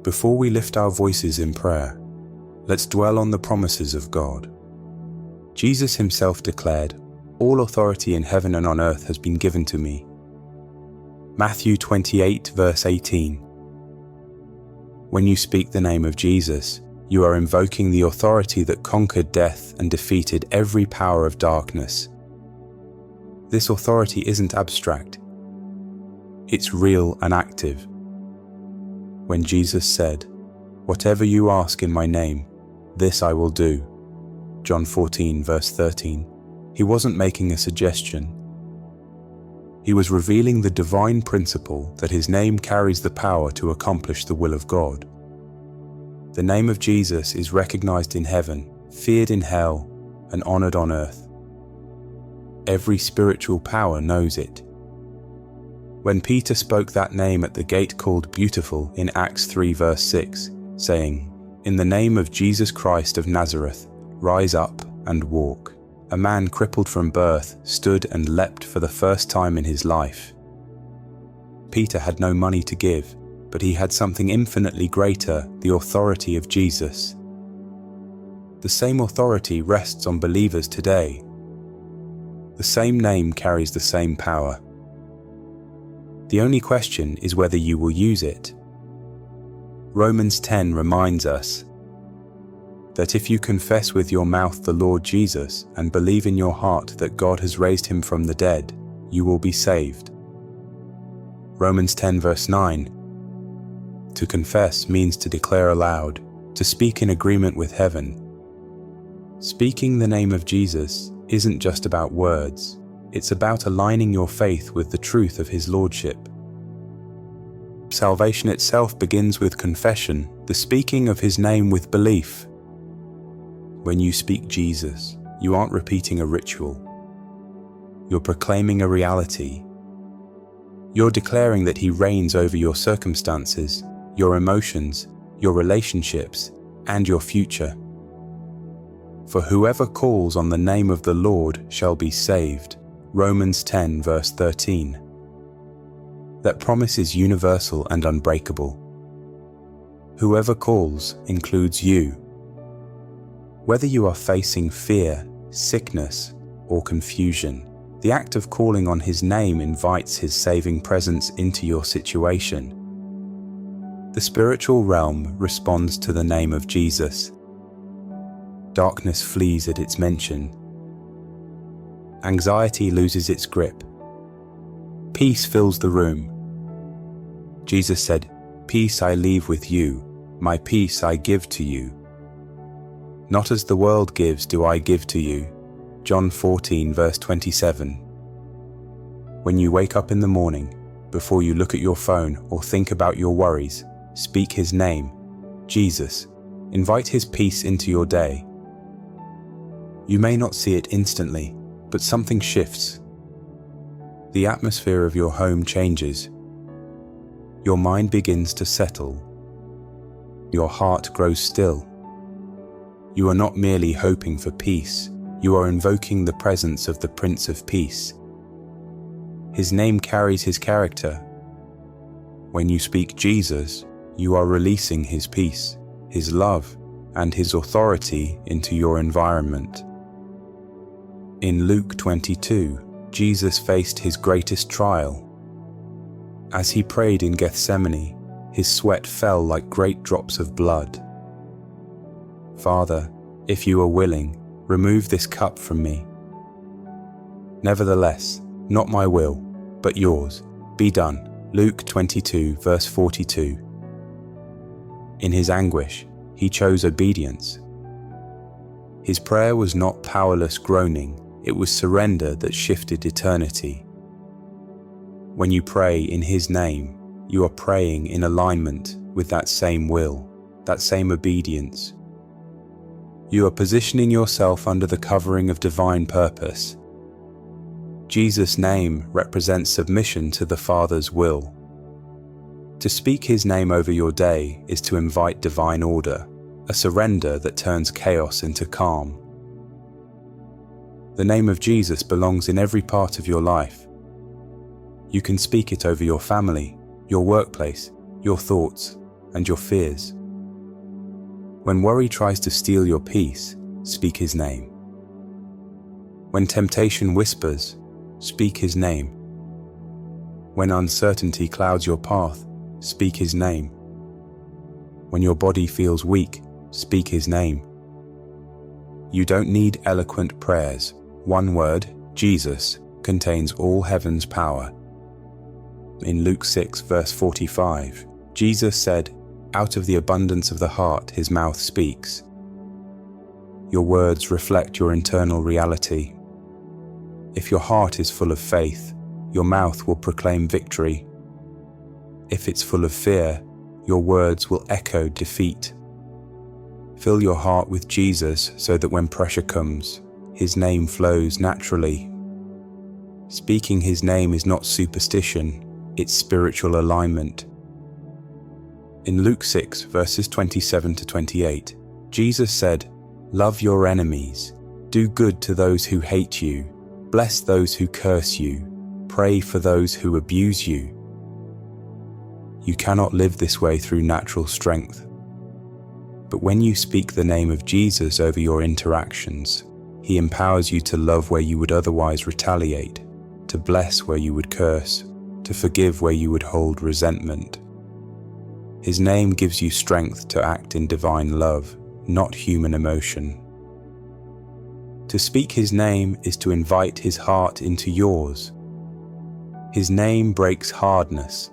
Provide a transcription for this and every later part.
Before we lift our voices in prayer, let's dwell on the promises of God. Jesus himself declared, "All authority in heaven and on earth has been given to me." Matthew 28 verse 18. When you speak the name of Jesus, you are invoking the authority that conquered death and defeated every power of darkness. This authority isn't abstract. It's real and active. When Jesus said, "Whatever you ask in my name, this I will do," John 14 verse 13, he wasn't making a suggestion. He was revealing the divine principle that his name carries the power to accomplish the will of God. The name of Jesus is recognized in heaven, feared in hell, and honored on earth. Every spiritual power knows it. When Peter spoke that name at the gate called Beautiful in Acts 3 verse 6, saying, "In the name of Jesus Christ of Nazareth, rise up and walk," a man crippled from birth stood and leapt for the first time in his life. Peter had no money to give, but he had something infinitely greater, the authority of Jesus. The same authority rests on believers today. The same name carries the same power. The only question is whether you will use it. Romans 10 reminds us that if you confess with your mouth the Lord Jesus and believe in your heart that God has raised him from the dead, you will be saved. Romans 10 verse 9. To confess means to declare aloud, to speak in agreement with heaven. Speaking the name of Jesus isn't just about words. It's about aligning your faith with the truth of his lordship. Salvation itself begins with confession, the speaking of his name with belief. When you speak Jesus, you aren't repeating a ritual. You're proclaiming a reality. You're declaring that he reigns over your circumstances, your emotions, your relationships, and your future. For whoever calls on the name of the Lord shall be saved. Romans 10 verse 13. That promise is universal and unbreakable. Whoever calls includes you. Whether you are facing fear, sickness, or confusion, the act of calling on his name invites his saving presence into your situation. The spiritual realm responds to the name of Jesus. Darkness flees at its mention. Anxiety loses its grip. Peace fills the room. Jesus said, "Peace I leave with you, my peace I give to you. Not as the world gives do I give to you." John 14 verse 27. When you wake up in the morning, before you look at your phone or think about your worries, speak his name, Jesus. Invite his peace into your day. You may not see it instantly, but something shifts. The atmosphere of your home changes. Your mind begins to settle. Your heart grows still. You are not merely hoping for peace, you are invoking the presence of the Prince of Peace. His name carries his character. When you speak Jesus, you are releasing his peace, his love, and his authority into your environment. In Luke 22, Jesus faced his greatest trial. As he prayed in Gethsemane, his sweat fell like great drops of blood. "Father, if you are willing, remove this cup from me. Nevertheless, not my will, but yours, be done." Luke 22 verse 42. In his anguish, he chose obedience. His prayer was not powerless groaning, it was surrender that shifted eternity. When you pray in his name, you are praying in alignment with that same will, that same obedience. You are positioning yourself under the covering of divine purpose. Jesus' name represents submission to the Father's will. To speak his name over your day is to invite divine order, a surrender that turns chaos into calm. The name of Jesus belongs in every part of your life. You can speak it over your family, your workplace, your thoughts, and your fears. When worry tries to steal your peace, speak His name. When temptation whispers, speak His name. When uncertainty clouds your path, speak His name. When your body feels weak, speak His name. You don't need eloquent prayers. One word, Jesus, contains all heaven's power. In Luke 6, verse 45, Jesus said, "Out of the abundance of the heart his mouth speaks." Your words reflect your internal reality. If your heart is full of faith, your mouth will proclaim victory. If it's full of fear, your words will echo defeat. Fill your heart with Jesus so that when pressure comes, His name flows naturally. Speaking His name is not superstition, it's spiritual alignment. In Luke 6, verses 27 to 28, Jesus said, "Love your enemies, do good to those who hate you, bless those who curse you, pray for those who abuse you." You cannot live this way through natural strength. But when you speak the name of Jesus over your interactions, He empowers you to love where you would otherwise retaliate, to bless where you would curse, to forgive where you would hold resentment. His name gives you strength to act in divine love, not human emotion. To speak His name is to invite His heart into yours. His name breaks hardness.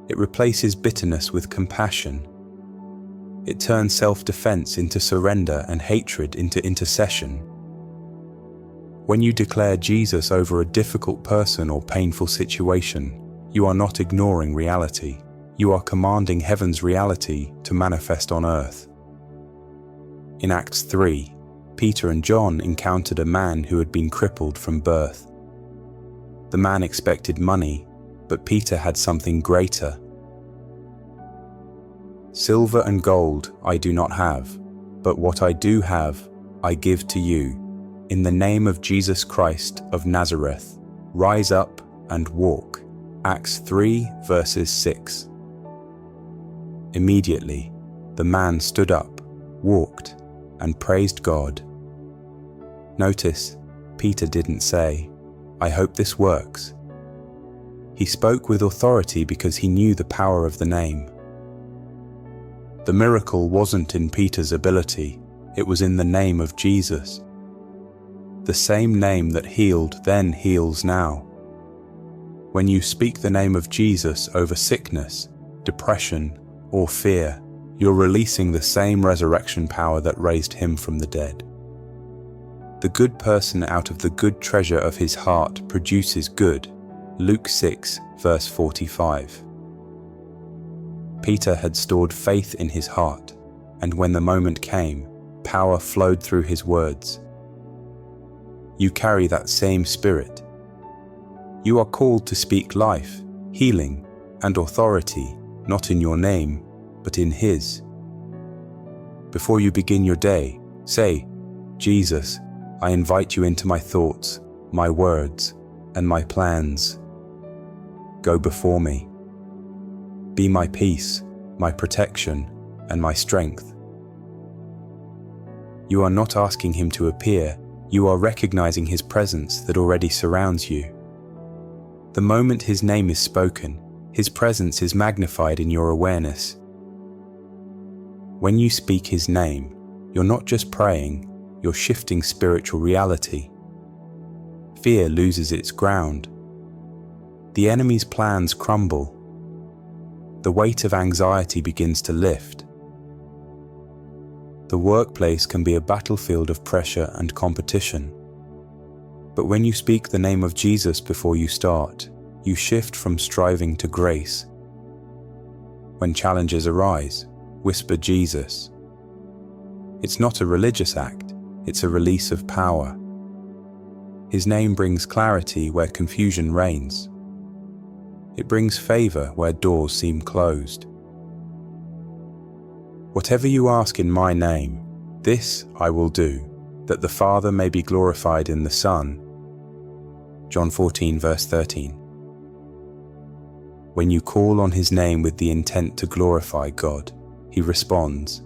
It replaces bitterness with compassion. It turns self-defense into surrender and hatred into intercession. When you declare Jesus over a difficult person or painful situation, you are not ignoring reality. You are commanding heaven's reality to manifest on earth. In Acts 3, Peter and John encountered a man who had been crippled from birth. The man expected money, but Peter had something greater. "Silver and gold I do not have, but what I do have, I give to you. In the name of Jesus Christ of Nazareth, rise up and walk." Acts 3, verses 6. Immediately, the man stood up, walked, and praised God. Notice, Peter didn't say, "I hope this works." He spoke with authority because he knew the power of the name. The miracle wasn't in Peter's ability, it was in the name of Jesus. The same name that healed then heals now. When you speak the name of Jesus over sickness, depression, or fear, you're releasing the same resurrection power that raised Him from the dead. The good person out of the good treasure of his heart produces good. Luke 6, verse 45. Peter had stored faith in his heart, and when the moment came, power flowed through his words. You carry that same spirit. You are called to speak life, healing, and authority, not in your name, but in His. Before you begin your day, say, "Jesus, I invite you into my thoughts, my words, and my plans. Go before me. Be my peace, my protection, and my strength." You are not asking Him to appear, you are recognizing His presence that already surrounds you. The moment His name is spoken, His presence is magnified in your awareness. When you speak His name, you're not just praying, you're shifting spiritual reality. Fear loses its ground. The enemy's plans crumble. The weight of anxiety begins to lift. The workplace can be a battlefield of pressure and competition. But when you speak the name of Jesus before you start, you shift from striving to grace. When challenges arise, whisper Jesus. It's not a religious act, it's a release of power. His name brings clarity where confusion reigns. It brings favor where doors seem closed. Whatever you ask in my name, this I will do, that the Father may be glorified in the Son. John 14, verse 13. When you call on his name with the intent to glorify God, he responds.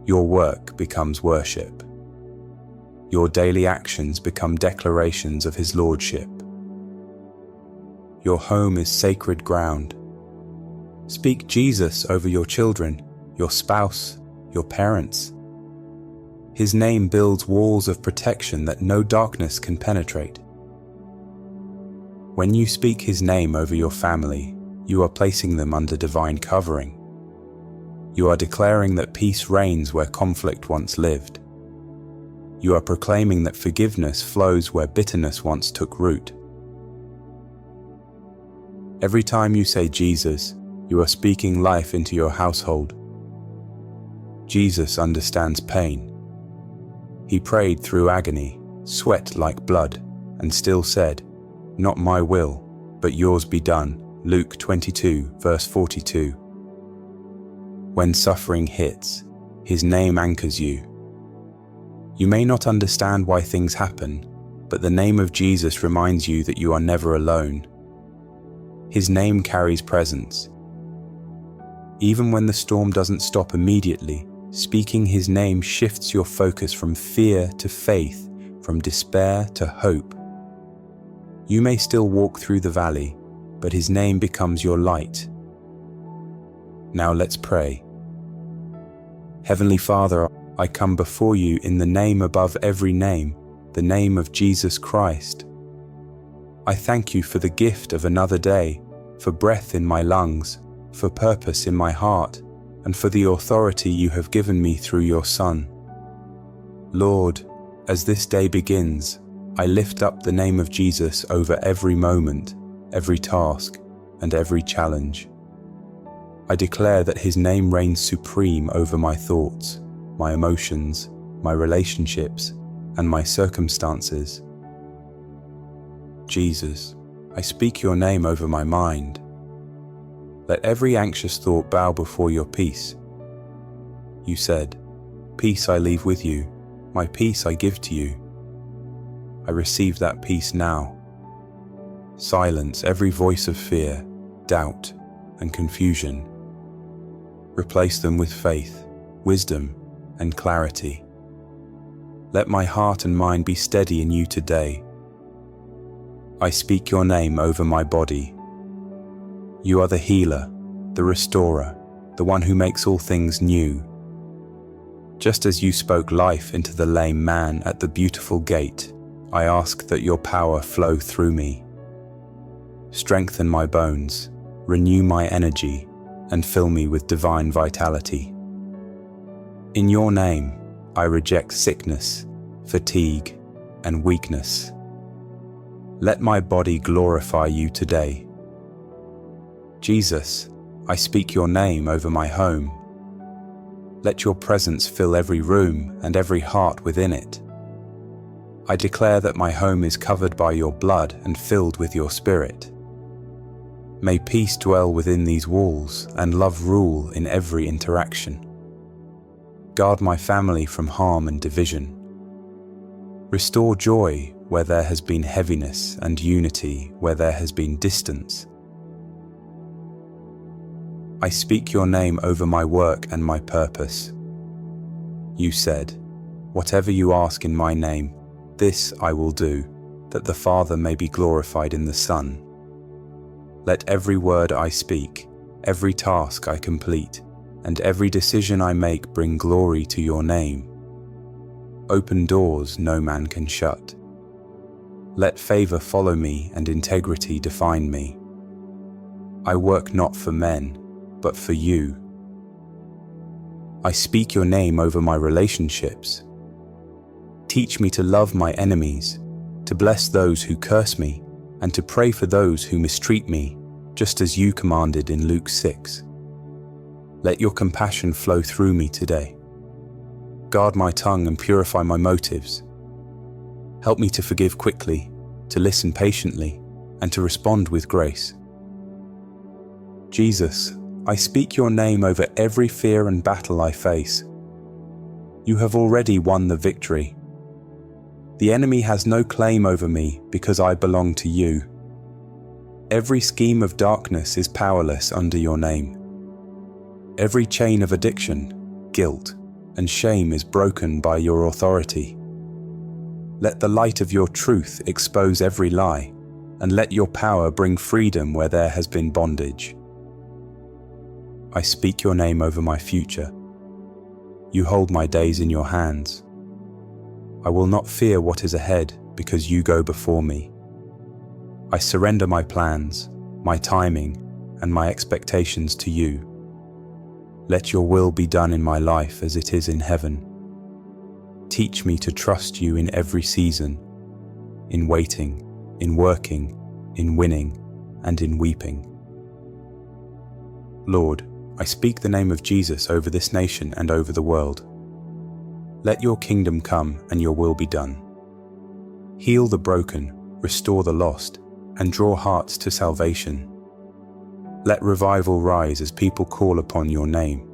Your work becomes worship. Your daily actions become declarations of his lordship. Your home is sacred ground. Speak Jesus over your children, your spouse, your parents. His name builds walls of protection that no darkness can penetrate. When you speak his name over your family, you are placing them under divine covering. You are declaring that peace reigns where conflict once lived. You are proclaiming that forgiveness flows where bitterness once took root. Every time you say Jesus, you are speaking life into your household. Jesus understands pain. He prayed through agony, sweat like blood, and still said, "Not my will, but yours be done." Luke 22, verse 42. When suffering hits, his name anchors you. You may not understand why things happen, but the name of Jesus reminds you that you are never alone. His name carries presence. Even when the storm doesn't stop immediately, speaking his name shifts your focus from fear to faith, from despair to hope. You may still walk through the valley, but his name becomes your light. Now let's pray. Heavenly Father, I come before you in the name above every name, the name of Jesus Christ. I thank you for the gift of another day, for breath in my lungs, for purpose in my heart, and for the authority you have given me through your Son. Lord, as this day begins, I lift up the name of Jesus over every moment, every task, and every challenge. I declare that his name reigns supreme over my thoughts, my emotions, my relationships, and my circumstances. Jesus, I speak your name over my mind. Let every anxious thought bow before your peace. You said, "Peace I leave with you, my peace I give to you." I receive that peace now. Silence every voice of fear, doubt, and confusion. Replace them with faith, wisdom, and clarity. Let my heart and mind be steady in you today. I speak your name over my body. You are the healer, the restorer, the one who makes all things new. Just as you spoke life into the lame man at the beautiful gate, I ask that your power flow through me. Strengthen my bones, renew my energy, and fill me with divine vitality. In your name, I reject sickness, fatigue, and weakness. Let my body glorify you today. Jesus, I speak your name over my home. Let your presence fill every room and every heart within it. I declare that my home is covered by your blood and filled with your spirit. May peace dwell within these walls and love rule in every interaction. Guard my family from harm and division. Restore joy where there has been heaviness and unity where there has been distance. I speak your name over my work and my purpose. You said, "Whatever you ask in my name, this I will do, that the Father may be glorified in the Son." Let every word I speak, every task I complete, and every decision I make bring glory to your name. Open doors no man can shut. Let favor follow me and integrity define me. I work not for men, but for you. I speak your name over my relationships. Teach me to love my enemies, to bless those who curse me, and to pray for those who mistreat me, just as you commanded in Luke 6. Let your compassion flow through me today. Guard my tongue and purify my motives. Help me to forgive quickly, to listen patiently, and to respond with grace. Jesus, I speak your name over every fear and battle I face. You have already won the victory. The enemy has no claim over me because I belong to you. Every scheme of darkness is powerless under your name. Every chain of addiction, guilt, and shame is broken by your authority. Let the light of your truth expose every lie, and let your power bring freedom where there has been bondage. I speak your name over my future. You hold my days in your hands. I will not fear what is ahead because you go before me. I surrender my plans, my timing, and my expectations to you. Let your will be done in my life as it is in heaven. Teach me to trust you in every season, in waiting, in working, in winning, and in weeping. Lord, I speak the name of Jesus over this nation and over the world. Let your kingdom come and your will be done. Heal the broken, restore the lost, and draw hearts to salvation. Let revival rise as people call upon your name.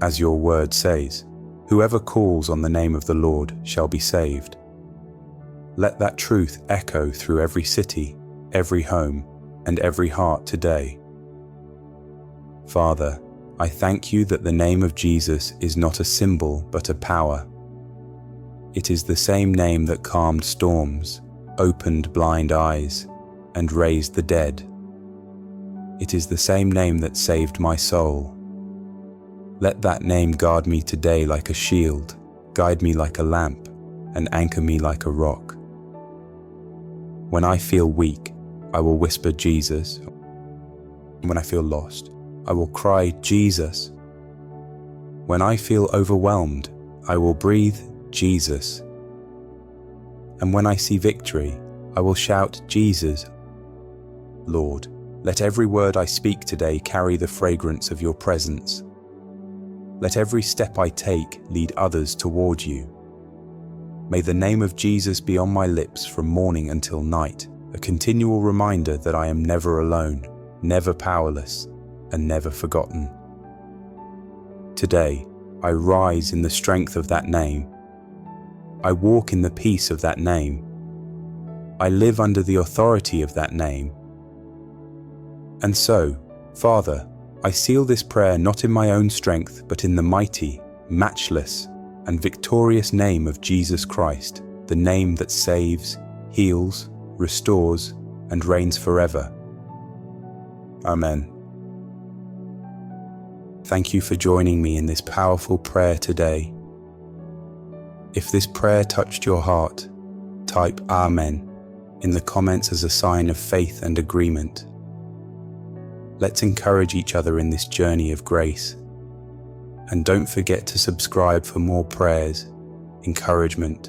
As your word says, whoever calls on the name of the Lord shall be saved. Let that truth echo through every city, every home, and every heart today. Father, I thank you that the name of Jesus is not a symbol but a power. It is the same name that calmed storms, opened blind eyes, and raised the dead. It is the same name that saved my soul. Let that name guard me today like a shield, guide me like a lamp, and anchor me like a rock. When I feel weak, I will whisper Jesus. When I feel lost, I will cry Jesus. When I feel overwhelmed, I will breathe Jesus. And when I see victory, I will shout Jesus. Lord, let every word I speak today carry the fragrance of your presence. Let every step I take lead others toward you. May the name of Jesus be on my lips from morning until night, a continual reminder that I am never alone, never powerless, and never forgotten. Today, I rise in the strength of that name. I walk in the peace of that name. I live under the authority of that name. And so, Father, I seal this prayer not in my own strength, but in the mighty, matchless, and victorious name of Jesus Christ, the name that saves, heals, restores, and reigns forever. Amen. Thank you for joining me in this powerful prayer today. If this prayer touched your heart, type Amen in the comments as a sign of faith and agreement. Let's encourage each other in this journey of grace. And don't forget to subscribe for more prayers, encouragement,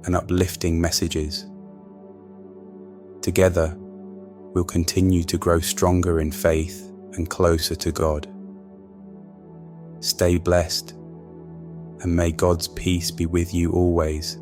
and uplifting messages. Together, we'll continue to grow stronger in faith and closer to God. Stay blessed, and may God's peace be with you always.